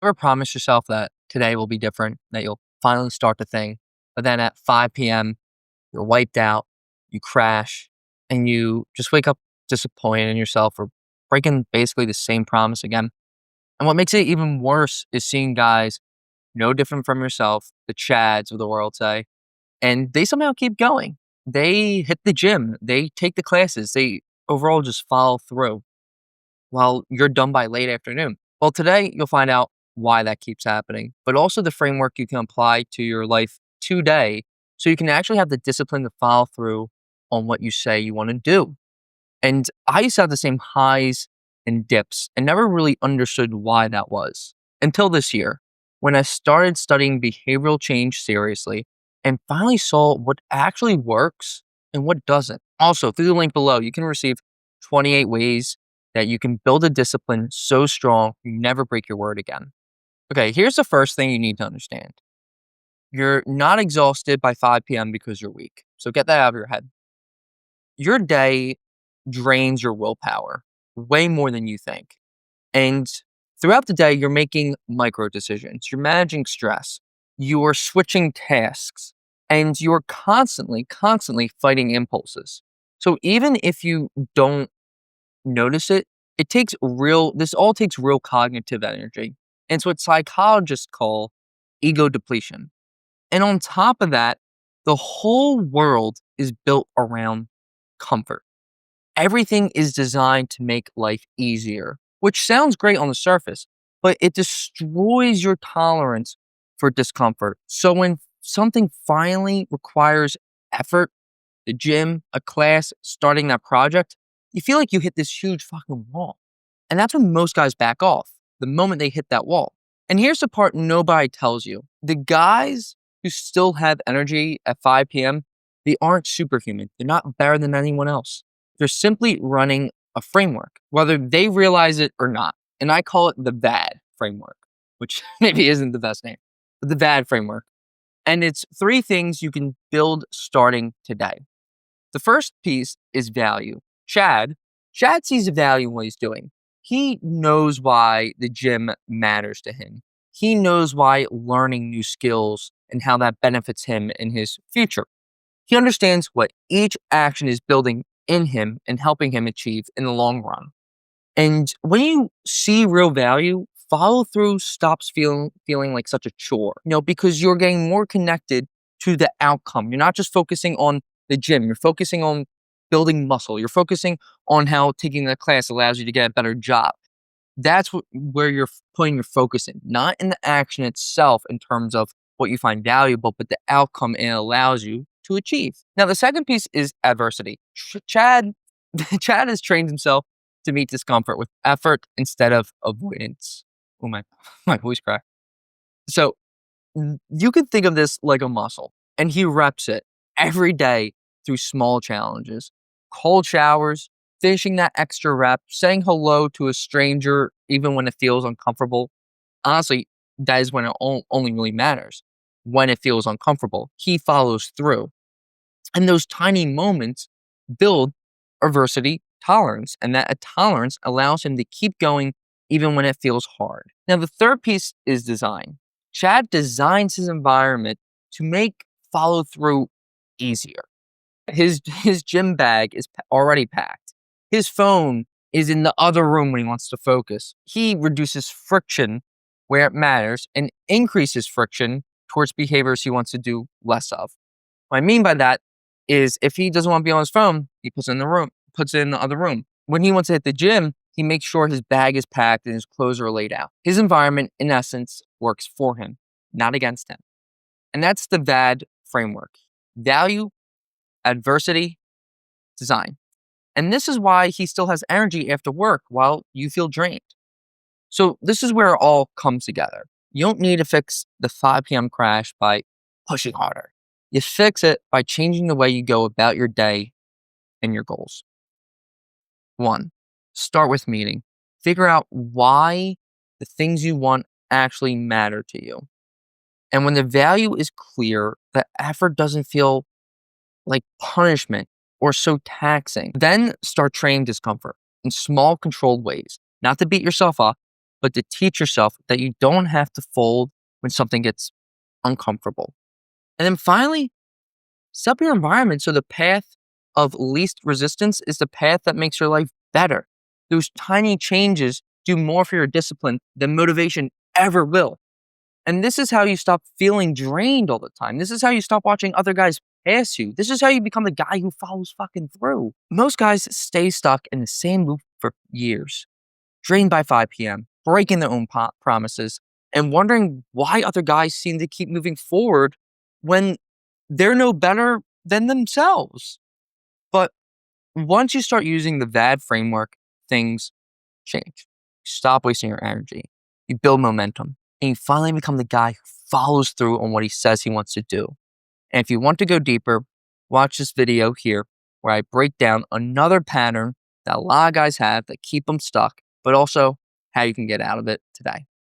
Ever promise yourself that today will be different, that you'll finally start the thing, but then at 5 p.m., you're wiped out, you crash, and you just wake up disappointed in yourself for breaking basically the same promise again. And what makes it even worse is seeing guys no different from yourself, the Chads of the world say, and they somehow keep going. They hit the gym, they take the classes, they overall just follow through while you're done by late afternoon. Well, today you'll find out why that keeps happening, but also the framework you can apply to your life today so you can actually have the discipline to follow through on what you say you want to do. And I used to have the same highs and dips and never really understood why that was until this year when I started studying behavioral change seriously and finally saw what actually works and what doesn't. Also, through the link below, you can receive 28 ways that you can build a discipline so strong you never break your word again. Okay, here's the first thing you need to understand. You're not exhausted by 5 p.m. because you're weak. So get that out of your head. Your day drains your willpower way more than you think. And throughout the day, you're making micro decisions, you're managing stress, you're switching tasks, and you're constantly fighting impulses. So even if you don't notice it, this all takes real cognitive energy. And it's what psychologists call ego depletion. And on top of that, the whole world is built around comfort. Everything is designed to make life easier, which sounds great on the surface, but it destroys your tolerance for discomfort. So when something finally requires effort, the gym, a class, starting that project, you feel like you hit this huge fucking wall. And that's when most guys back off, the moment they hit that wall. And here's the part nobody tells you. The guys who still have energy at 5 p.m., they aren't superhuman. They're not better than anyone else. They're simply running a framework, whether they realize it or not. And I call it the VAD framework, which maybe isn't the best name, but the VAD framework. And it's three things you can build starting today. The first piece is value. Chad sees the value in what he's doing. He knows why the gym matters to him. He knows why learning new skills and how that benefits him in his future. He understands what each action is building in him and helping him achieve in the long run. And when you see real value, follow through stops feeling like such a chore, because you're getting more connected to the outcome. You're not just focusing on the gym, you're focusing on building muscle, you're focusing on how taking the class allows you to get a better job. That's where you're putting your focus in, not in the action itself in terms of what you find valuable, but the outcome it allows you to achieve. Now, the second piece is adversity. Chad has trained himself to meet discomfort with effort instead of avoidance. Oh, my voice cracked. So you can think of this like a muscle, and he reps it every day through small challenges, cold showers, finishing that extra rep, saying hello to a stranger even when it feels uncomfortable. Honestly, that is when it only really matters. When it feels uncomfortable, he follows through. And those tiny moments build adversity tolerance, and that tolerance allows him to keep going even when it feels hard. Now, the third piece is design. Chad designs his environment to make follow through easier. His gym bag is already packed. His phone is in the other room when he wants to focus. He reduces friction where it matters and increases friction towards behaviors he wants to do less of. What I mean by that is if he doesn't want to be on his phone, he puts it in the other room. When he wants to hit the gym, he makes sure his bag is packed and his clothes are laid out. His environment, in essence, works for him, not against him. And that's the VAD framework. Value, adversity, design. And this is why he still has energy after work while you feel drained. So this is where it all comes together. You don't need to fix the 5 p.m. crash by pushing harder. You fix it by changing the way you go about your day and your goals. 1, start with meaning. Figure out why the things you want actually matter to you. And when the value is clear, the effort doesn't feel like punishment or so taxing. Then start training discomfort in small, controlled ways, not to beat yourself up, but to teach yourself that you don't have to fold when something gets uncomfortable. And then finally, set up your environment so the path of least resistance is the path that makes your life better. Those tiny changes do more for your discipline than motivation ever will. And this is how you stop feeling drained all the time. This is how you stop watching other guys pass you. This is how you become the guy who follows fucking through. Most guys stay stuck in the same loop for years, drained by 5 p.m., breaking their own promises, and wondering why other guys seem to keep moving forward when they're no better than themselves. But once you start using the VAD framework, things change. Stop wasting your energy. You build momentum, and you finally become the guy who follows through on what he says he wants to do. And if you want to go deeper, watch this video here where I break down another pattern that a lot of guys have that keep them stuck, but also how you can get out of it today.